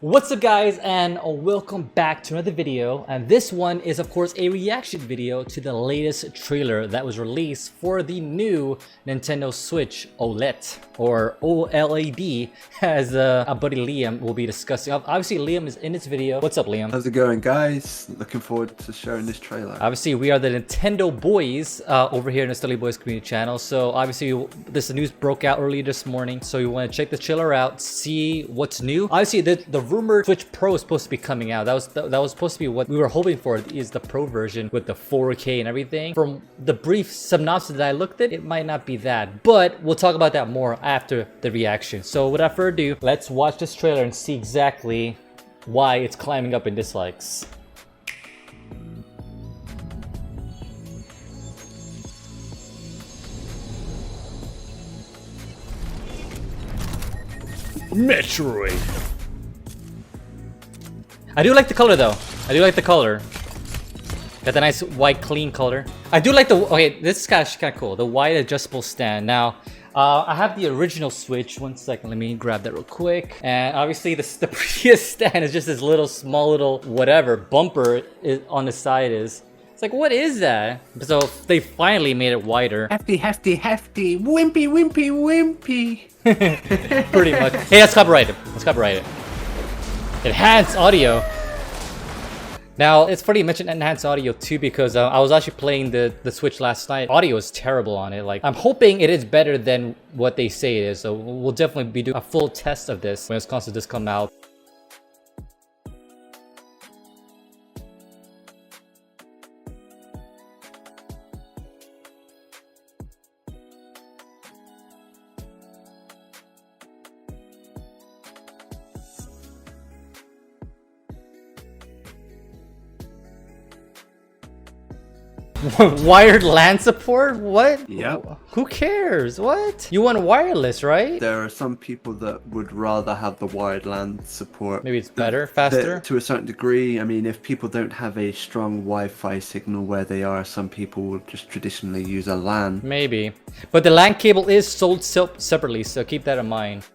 What's up guys, and welcome back to another video, and this one is of course a reaction video to the latest trailer that was released for the new Nintendo Switch OLED or OLED, as our buddy Liam will be discussing. Obviously Liam is in this video. What's up, Liam? How's it going, guys? Looking forward to sharing this trailer. Obviously we are the Nintendo Boys over here in the Study Boys community channel, so obviously this news broke out early this morning, so you want to check the trailer out, see what's new. Obviously the rumored Switch Pro is supposed to be coming out. That was supposed to be what we were hoping for, is the Pro version with the 4K and everything. From the brief synopsis that I looked at, it might not be that, but we'll talk about that more after the reaction. So without further ado, let's watch this trailer and see exactly why it's climbing up in dislikes. Metroid. I do like the color though. I do like the color. Got the nice white clean color. I do like the, okay, this is kind of cool. The white adjustable stand. Now, I have the original Switch. One second, let me grab that real quick. And obviously the previous stand is just this little, small little, whatever, bumper on the side is. It's like, what is that? So they finally made it wider. Hefty, hefty, hefty, wimpy, wimpy, wimpy. Pretty much. Hey, let's copyright it. Let's copyright it. Enhanced audio. Now, it's funny you mentioned enhanced audio too, because I was actually playing the Switch last night. Audio is terrible on it. Like, I'm hoping it is better than what they say it is. So we'll definitely be doing a full test of this when it's comes to this come out. Wired LAN support? What? Yep. Who cares? What? You want wireless, right? There are some people that would rather have the wired LAN support. Maybe it's better, faster? To a certain degree. I mean, if people don't have a strong Wi-Fi signal where they are, some people will just traditionally use a LAN. Maybe. But the LAN cable is sold separately, so keep that in mind.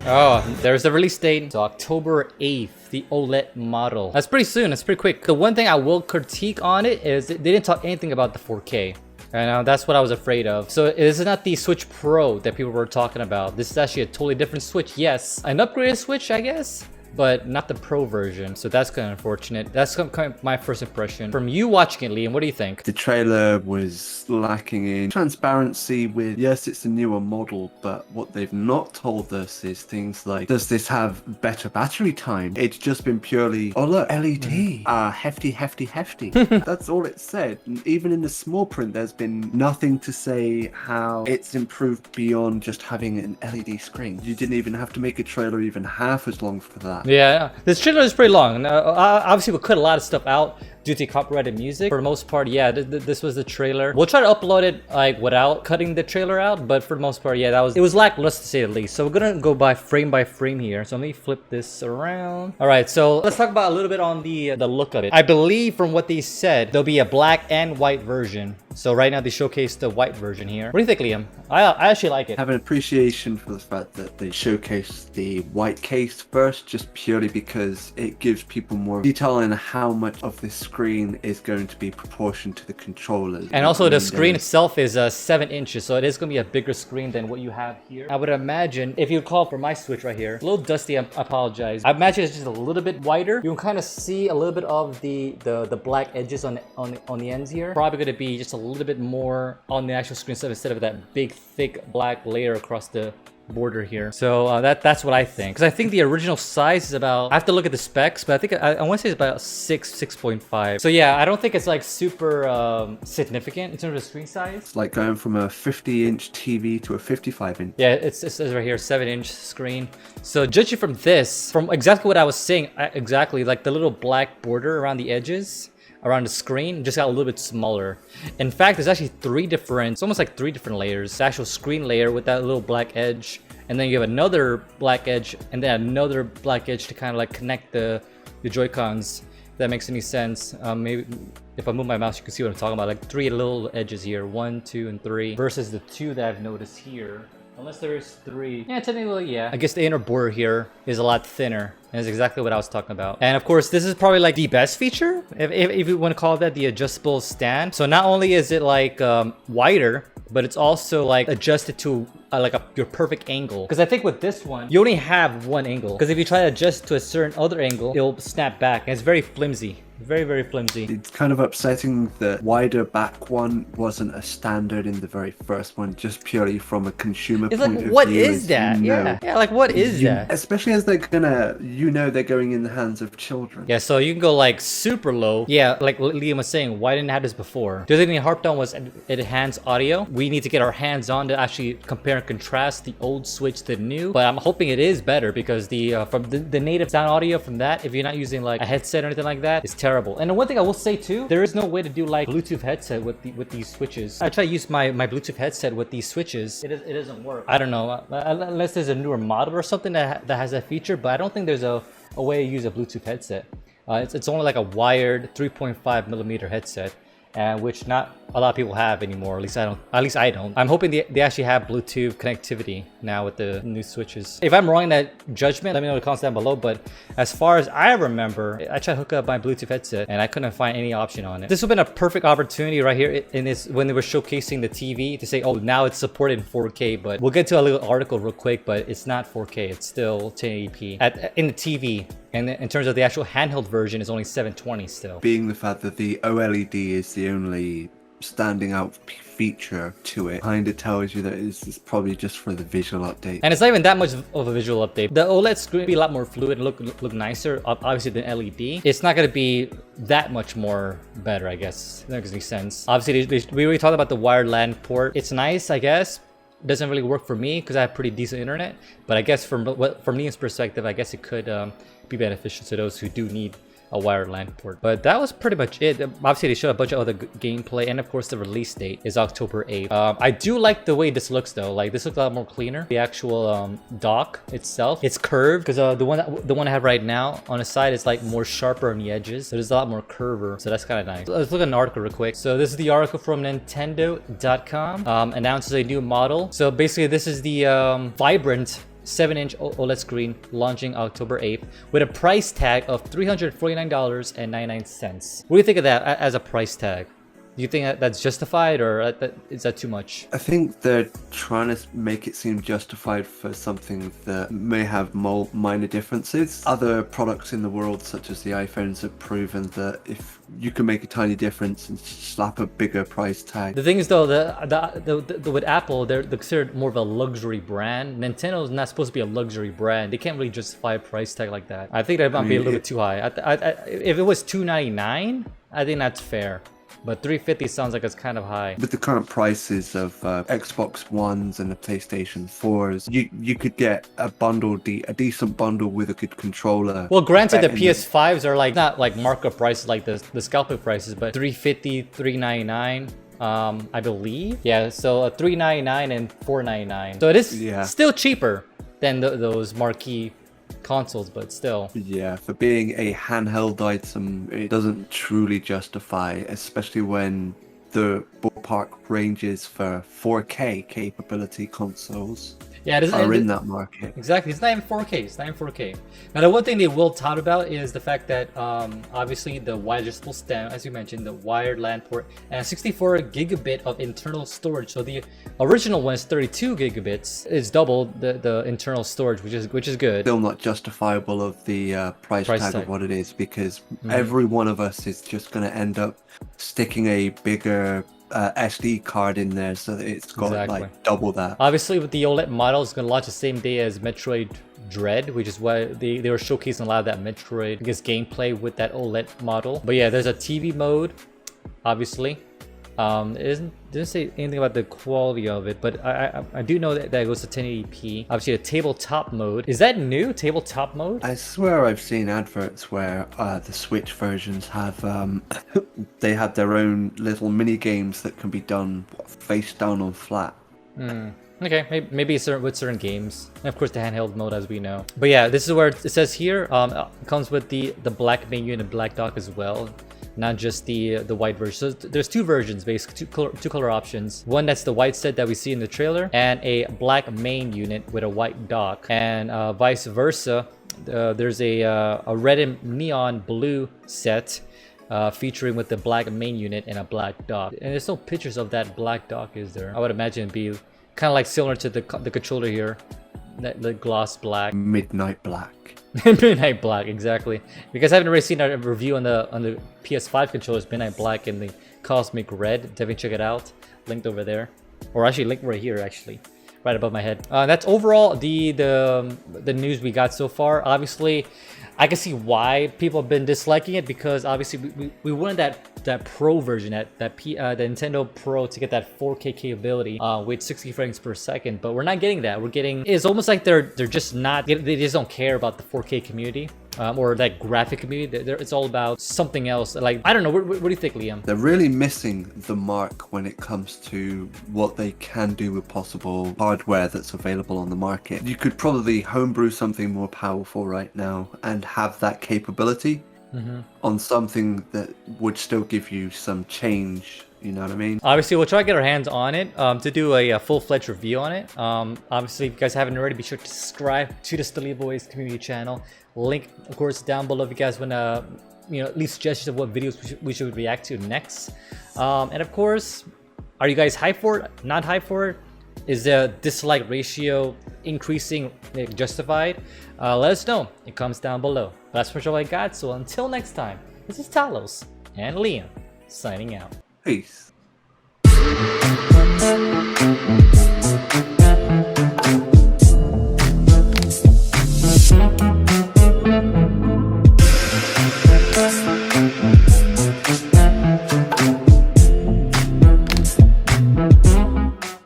Oh, there's the release date. So October 8th, the OLED model. That's pretty soon, that's pretty quick. The one thing I will critique on it is they didn't talk anything about the 4K. And that's what I was afraid of. So it is not the Switch Pro that people were talking about. This is actually a totally different Switch. Yes, an upgraded Switch, I guess, but not the Pro version. So that's kind of unfortunate. That's kind of my first impression. From you watching it, Liam, what do you think? The trailer was lacking in transparency with, yes, it's a newer model, but what they've not told us is things like, does this have better battery time? It's just been purely, oh look, LED. Hefty, hefty, hefty. That's all it said. And even in the small print, there's been nothing to say how it's improved beyond just having an LED screen. You didn't even have to make a trailer even half as long for that. Yeah, this trailer is pretty long. Obviously, we cut a lot of stuff out due to copyrighted music. For the most part, yeah, this was the trailer. We'll try to upload it like without cutting the trailer out, but for the most part, yeah, it was lackluster to say the least. So we're gonna go by frame here. So let me flip this around. All right, so let's talk about a little bit on the look of it. I believe from what they said, there'll be a black and white version. So right now they showcased the white version here. What do you think, Liam? I actually like it. I have an appreciation for the fact that they showcased the white case first, just purely because it gives people more detail in how much of this screen is going to be proportioned to the controllers. And also the screen itself is 7 inches, so it is going to be a bigger screen than what you have here. I would imagine, if you call for my Switch right here, a little dusty, I apologize. I imagine it's just a little bit wider. You can kind of see a little bit of the black edges on the ends here. Probably going to be just a little bit more on the actual screen stuff instead of that big, thick black layer across the border here. So that's what I think, because I think the original size is about, I have to look at the specs, but I think I want to say it's about 6.5. So yeah, I don't think it's like super significant in terms of screen size. It's like going from a 50-inch TV to a 55-inch. Yeah, it says right here 7-inch screen. So judging from this, from exactly what I was saying, exactly like the little black border around the edges around the screen just got a little bit smaller. In fact, there's actually it's almost like 3 different layers. The actual screen layer with that little black edge, and then you have another black edge, and then another black edge to kind of like connect the Joy-Cons. If that makes any sense. Maybe if I move my mouse, you can see what I'm talking about. Like 3 little edges here, 1, 2, and 3, versus the 2 that I've noticed here. Unless there's 3. Yeah, technically, yeah. I guess the inner border here is a lot thinner. And it's exactly what I was talking about. And of course, this is probably like the best feature, if you want to call that, the adjustable stand. So not only is it like wider, but it's also like adjusted to your perfect angle. Because I think with this one, you only have one angle. Because if you try to adjust to a certain other angle, it'll snap back. And it's very flimsy. Very, very flimsy. It's kind of upsetting that wider back one wasn't a standard in the very first one, just purely from a consumer point of view. What is that? Yeah, like what is that? Especially as they're gonna, they're going in the hands of children. Yeah, so you can go like super low. Yeah, like Liam was saying, why didn't it have this before? The other thing I harped on was it enhanced audio. We need to get our hands on to actually compare and contrast the old Switch to the new. But I'm hoping it is better, because from the native sound audio from that, if you're not using like a headset or anything like that, it's terrible. And the one thing I will say too, there is no way to do like Bluetooth headset with these Switches. I try to use my Bluetooth headset with these Switches. It doesn't work. I don't know, unless there's a newer model or something that has that feature, but I don't think there's a way to use a Bluetooth headset. It's only like a wired 3.5mm headset, which not a lot of people have anymore. At least I don't. I'm hoping they actually have Bluetooth connectivity now with the new Switches. If I'm wrong in that judgment, let me know in the comments down below. But as far as I remember, I tried to hook up my Bluetooth headset and I couldn't find any option on it. This would have been a perfect opportunity right here in this, when they were showcasing the TV, to say, oh, now it's supported in 4K. But we'll get to a little article real quick, but it's not 4K. It's still 1080p in the TV. And in terms of the actual handheld version, it's only 720 still. Being the fact that the OLED is the only standing out feature to it, kind of tells you that it's probably just for the visual update. And it's not even that much of a visual update. The OLED screen will be a lot more fluid and look nicer, obviously, than LED. It's not going to be that much more better, I guess. That makes any sense. Obviously, we already talked about the wired LAN port. It's nice, I guess. Doesn't really work for me because I have pretty decent internet. But I guess from Liam's perspective, I guess it could be beneficial to those who do need a wired LAN port. But that was pretty much it. Obviously, they showed a bunch of other gameplay, and of course, the release date is October 8th. I do like the way this looks, though. Like, this looks a lot more cleaner. The actual dock itself, it's curved, because the one I have right now on the side is like more sharper on the edges. So there's a lot more curver. So that's kind of nice. Let's look at an article real quick. So this is the article from Nintendo.com. Announces a new model. So basically, this is the vibrant 7-inch OLED screen launching October 8th with a price tag of $349.99. What do you think of that as a price tag? Do you think that's justified, or is that too much? I think they're trying to make it seem justified for something that may have minor differences. Other products in the world, such as the iPhones, have proven that if you can make a tiny difference and slap a bigger price tag. The thing is, though, with Apple, they're considered more of a luxury brand. Nintendo's not supposed to be a luxury brand. They can't really justify a price tag like that. I think that might be a little bit too high. If it was $299, I think that's fair. But $350 sounds like it's kind of high. With the current prices of Xbox Ones and the PlayStation 4s, you could get a decent bundle with a good controller. Well, granted, the PS5s are like not like markup prices like the scalper prices, but $350, $399. I believe. Yeah, so $399 and $499. So it is still cheaper than those marquee consoles, but still. Yeah, for being a handheld item, it doesn't truly justify, especially when the ballpark ranges for 4K capability consoles Yeah, it are in that market. Exactly, it's not even 4K. It's not even 4K. Now, the one thing they will tout about is the fact that obviously the wide adjustable stem, as you mentioned, the wired LAN port, and 64 gigabit of internal storage. So the original one is 32 gigabits. It's double the internal storage, which is good. Still not justifiable of the price tag of what it is, because every one of us is just going to end up sticking a bigger SD card in there, so that it's got like double that. Obviously, with the OLED model, it's going to launch the same day as Metroid Dread, which is why they were showcasing a lot of that Metroid, I guess, gameplay with that OLED model. But yeah, there's a TV mode, obviously. It didn't say anything about the quality of it, but I do know that it goes to 1080p. Obviously, a tabletop mode. Is that new? Tabletop mode? I swear I've seen adverts where the Switch versions have they have their own little mini games that can be done face down on flat. Okay, maybe with certain games, and of course the handheld mode, as we know. But yeah, this is where it says here. It comes with the black main unit and black dock as well. Not just the white version. So there's two versions, basically two color options. One that's the white set that we see in the trailer, and a black main unit with a white dock, and vice versa. There's a red and neon blue set featuring with the black main unit and a black dock. And there's no pictures of that black dock, is there? I would imagine it'd be kind of like similar to the controller here, the gloss black. Midnight black. Midnight black, exactly. Because I haven't really seen a review on the PS5 controllers, Midnight black and the cosmic red. Definitely check it out. Linked over there, or actually linked right here, actually, right above my head. That's overall the news we got so far. Obviously, I can see why people have been disliking it, because obviously we wanted that Pro version, the Nintendo Pro, to get that 4K capability with 60 frames per second, but we're not getting that. We're getting, it's almost like they're just not, they just don't care about the 4K community. Or that graphic community. It's all about something else. Like, I don't know. What do you think, Liam? They're really missing the mark when it comes to what they can do with possible hardware that's available on the market. You could probably homebrew something more powerful right now and have that capability on something that would still give you some change. You know what I mean? Obviously, we'll try to get our hands on it to do a full-fledged review on it. Obviously, if you guys haven't already, be sure to subscribe to the Silly Boyz community channel. Link, of course, down below if you guys want to, leave suggestions of what videos we should react to next. And of course, are you guys hyped for it? Not hyped for it? Is the dislike ratio increasing, justified? Let us know. It comes down below. That's pretty much all I got. So until next time, this is Talos and Liam signing out. Peace.